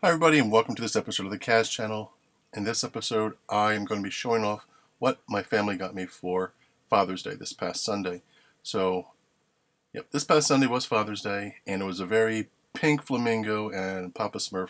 Hi everybody and welcome to this episode of the Kaz channel. In this episode I am going to be showing off what my family got me for Father's Day this past Sunday. So, this past Sunday was Father's Day and it was a very pink flamingo and Papa Smurf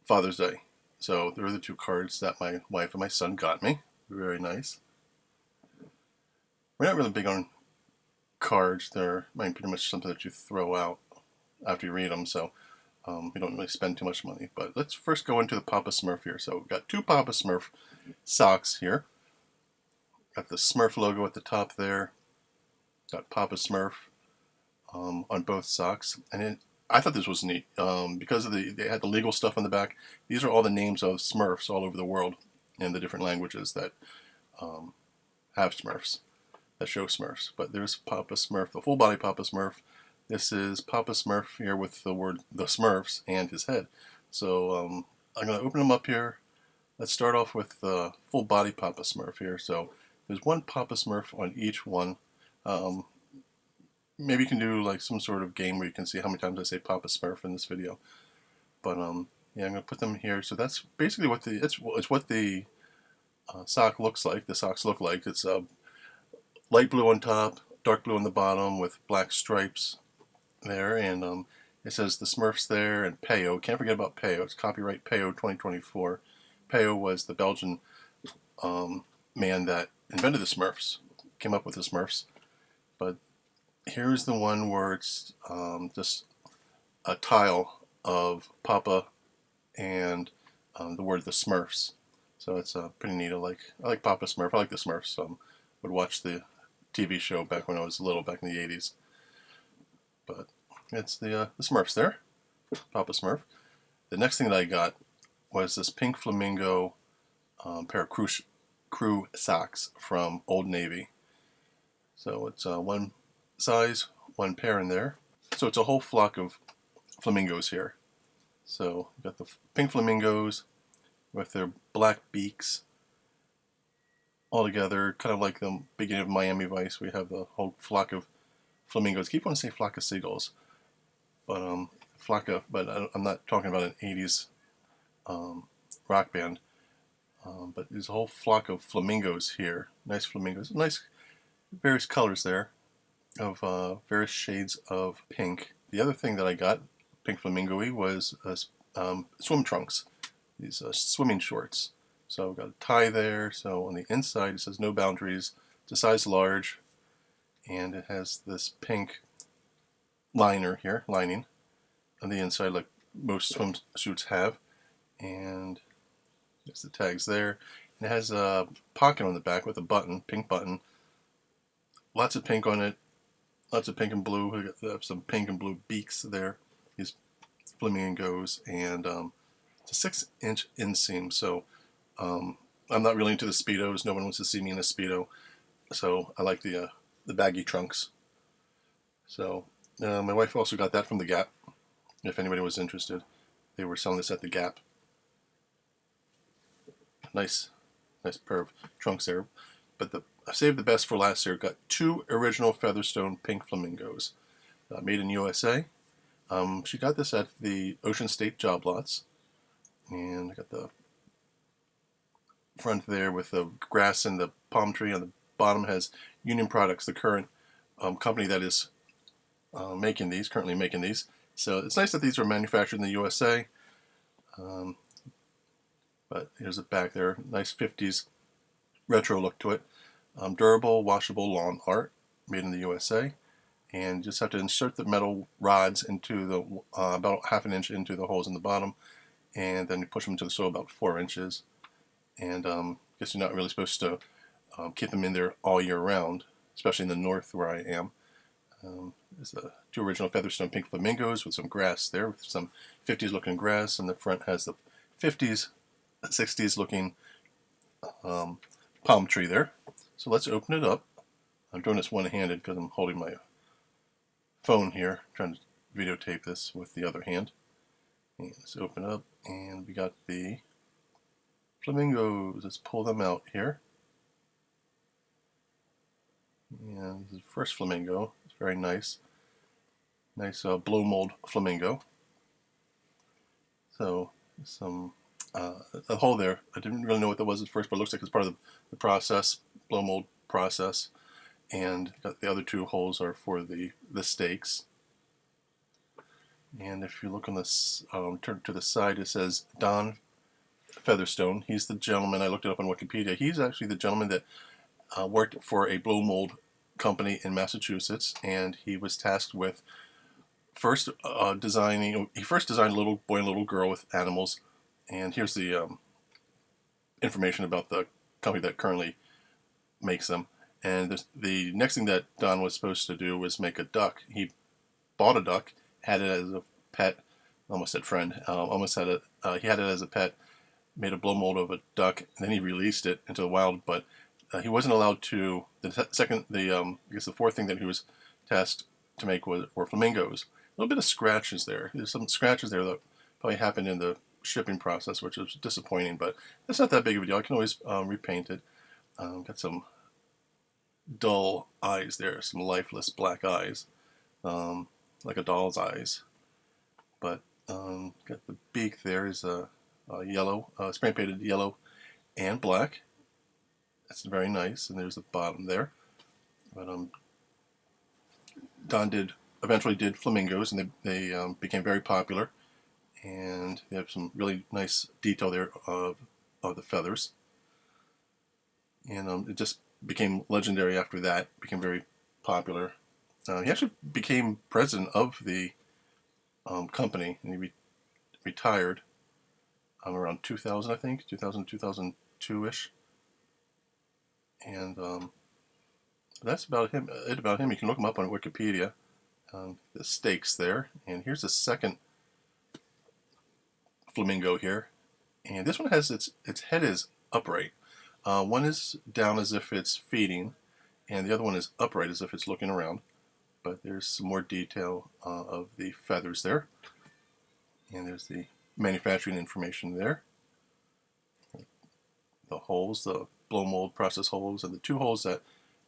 Father's Day. So there are the two cards that my wife and my son got me. Very nice. We're not really big on cards. They're pretty much something that you throw out after you read them, so we don't really spend too much money. But let's first go into the Papa Smurf here. So we've got two Papa Smurf socks here. Got the Smurf logo at the top there. Got Papa Smurf on both socks. And I thought this was neat because of they had the legal stuff on the back. These are all the names of Smurfs all over the world in the different languages that have Smurfs, that show Smurfs. But there's Papa Smurf, the full body Papa Smurf. This is Papa Smurf here with the word the Smurfs and his head. So I'm going to open them up here. Let's start off with the full body Papa Smurf here. So there's one Papa Smurf on each one. Maybe you can do like some sort of game where you can see how many times I say Papa Smurf in this video. But yeah, I'm going to put them here. So that's basically what it's what the sock looks like. The socks look like it's light blue on top, dark blue on the bottom with black stripes there, and it says the Smurfs there and Peyo. Can't forget about Peyo. It's copyright Peyo 2024. Peyo was the Belgian man that invented the Smurfs, came up with the Smurfs. But here's the one where it's just a tile of Papa and the word the Smurfs. So it's pretty neat. I like Papa Smurf. I like the Smurfs. Would watch the TV show back when I was little, back in the 80s. But it's the Smurfs there, Papa Smurf. The next thing that I got was this pink flamingo pair of crew socks from Old Navy. So it's one size, one pair in there. So it's a whole flock of flamingos here. So you've got the pink flamingos with their black beaks all together, kind of like the beginning of Miami Vice. We have the whole flock of flamingos. I keep wanting to say flock of seagulls, but I'm not talking about an 80s rock band. But there's a whole flock of flamingos here. Nice flamingos, nice various colors there of various shades of pink. The other thing that I got, pink flamingo-y, was swim trunks, these swimming shorts. So I've got a tie there. So on the inside it says no boundaries. It's a size large, and it has this pink lining on the inside, like most swimsuits have. And there's the tags there. And it has a pocket on the back with a button, pink button. Lots of pink on it. Lots of pink and blue. We got some pink and blue beaks there. These flamingos, and it's a 6-inch inseam. So I'm not really into the Speedos. No one wants to see me in a Speedo. So I like the baggy trunks. So my wife also got that from the Gap. If anybody was interested, they were selling this at the Gap. Nice pair of trunks there. But I saved the best for last year. Got two original Featherstone pink flamingos, made in USA. She got this at the Ocean State job lots, and I got the front there with the grass and the palm tree. On the bottom has Union Products, the current company that is currently making these. So it's nice that these are manufactured in the USA. But here's the back there. Nice 50s retro look to it. Durable, washable lawn art, made in the USA. And just have to insert the metal rods into the about half an inch into the holes in the bottom, and then you push them into the soil about 4 inches. And I guess you're not really supposed to keep them in there all year round, especially in the north where I am. There's the two original Featherstone pink flamingos with some grass there, with some 50s looking grass, and the front has the 50s, 60s looking palm tree there. So let's open it up. I'm doing this one-handed because I'm holding my phone here, trying to videotape this with the other hand. And let's open up, and we got the flamingos. Let's pull them out here. And this is the first flamingo. It's very nice. Nice blow mold flamingo. So some a hole there. I didn't really know what that was at first, but it looks like it's part of the process, blow mold process. And the other two holes are for the stakes. And if you look on this, turn to the side, it says Don Featherstone. He's the gentleman, I looked it up on Wikipedia. He's actually the gentleman that worked for a blow mold company in Massachusetts, and he was tasked with first designing. He first designed a little boy and little girl with animals, and here's the information about the company that currently makes them. And the next thing that Don was supposed to do was make a duck. He bought a duck, had it as a pet. Almost said friend. Almost had it. He had it as a pet. Made a blow mold of a duck, and then he released it into the wild. But he wasn't allowed to. I guess the fourth thing that he was tasked to make were flamingos. A little bit of scratches there. There's some scratches there that probably happened in the shipping process, which was disappointing. But it's not that big of a deal. I can always repaint it. Got some dull eyes there, some lifeless black eyes, like a doll's eyes. But got the beak there is a yellow, spray painted yellow and black. That's very nice. And there's the bottom there. But Don eventually did flamingos, and they became very popular. And they have some really nice detail there of the feathers. And it just became legendary after that. Became very popular. He actually became president of the company, and he retired around 2000, I think, 2000, 2002-ish. And that's about him. About him. You can look him up on Wikipedia. The stakes there. And here's the second flamingo here. And this one has its head is upright. One is down as if it's feeding, and the other one is upright as if it's looking around. But there's some more detail of the feathers there. And there's the manufacturing information there. The holes, the blow mold process holes, and the two holes that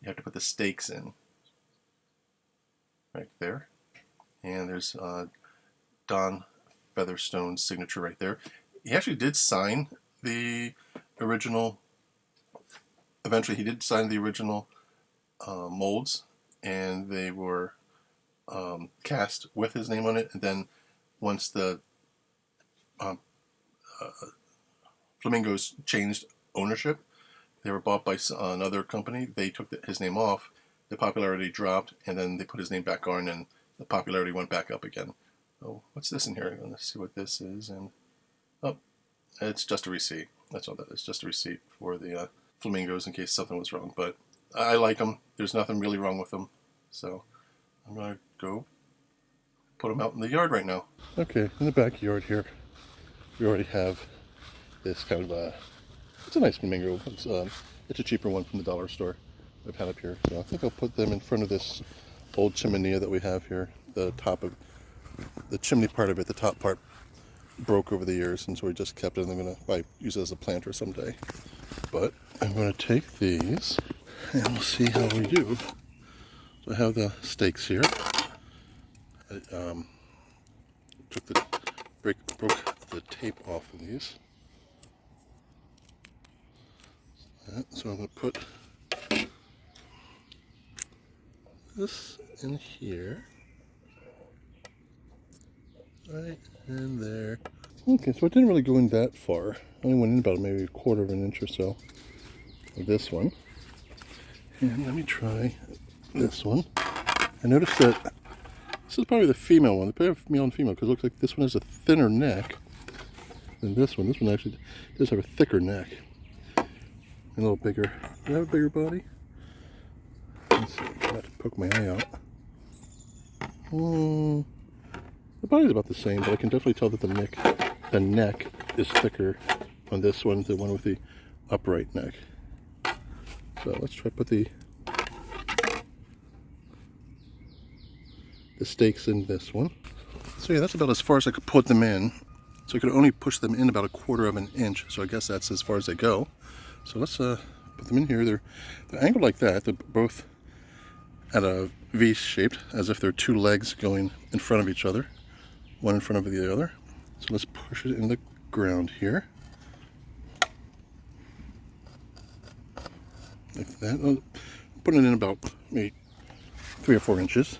you have to put the stakes in. Right there. And there's Don Featherstone's signature right there. He actually did sign the original. Eventually, he did sign the original molds, and they were cast with his name on it. And then once the flamingos changed ownership, they were bought by another company. They took his name off. The popularity dropped, and then they put his name back on, and the popularity went back up again. Oh, what's this in here? Let's see what this is. And oh, it's just a receipt. That's all that is. Just a receipt for the flamingos in case something was wrong. But I like them. There's nothing really wrong with them. So I'm going to go put them out in the yard right now. Okay, in the backyard here, we already have this kind of it's a nice flamingo. It's a cheaper one from the dollar store I've had up here. So I think I'll put them in front of this old chimenea that we have here. The top of the chimney part of it, the top part broke over the years, and so we just kept it, and I'm going to use it as a planter someday. But I'm going to take these, and we'll see how we do. So I have the stakes here. I broke the tape off of these. So I'm going to put this in here. Right in there. Okay, so it didn't really go in that far. I only went in about maybe a quarter of an inch or so of this one. And let me try this one. I noticed that this is probably the female one. The pair of male and female, because it looks like this one has a thinner neck than this one. This one actually does have a thicker neck. And a little bigger. Do I have a bigger body? Let's see. I'm about to poke my eye out. The body's about the same, but I can definitely tell that the neck is thicker on this one, the one with the upright neck. So let's try to put the stakes in this one. So yeah, that's about as far as I could put them in. So I could only push them in about a quarter of an inch. So I guess that's as far as they go. So let's put them in here. They're angled like that. They're both at a V shaped, as if they're two legs going in front of each other, one in front of the other. So let's push it in the ground here. Like that. I'll put it in about maybe 3 or 4 inches.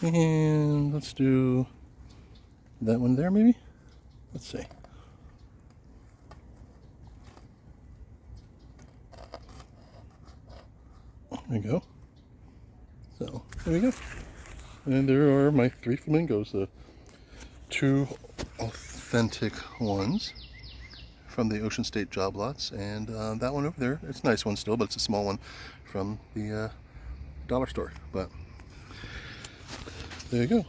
And let's do that one there maybe? Let's see. There we go. So, there we go. And there are my 3 flamingos, the 2 authentic ones from the Ocean State job lots, and that one over there, it's a nice one still, but it's a small one from the dollar store. But there you go.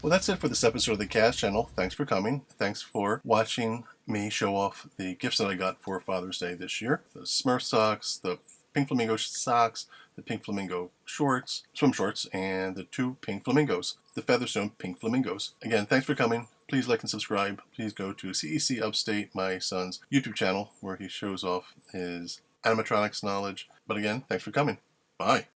Well, that's it for this episode of the Cast Channel. Thanks for coming. Thanks for watching me show off the gifts that I got for Father's Day this year. The Smurf socks, the pink flamingo socks, the pink flamingo shorts, swim shorts, and the 2 pink flamingos, the Featherstone pink flamingos. Again, thanks for coming. Please like and subscribe. Please go to CEC Upstate, my son's YouTube channel, where he shows off his animatronics knowledge. But again, thanks for coming. Bye.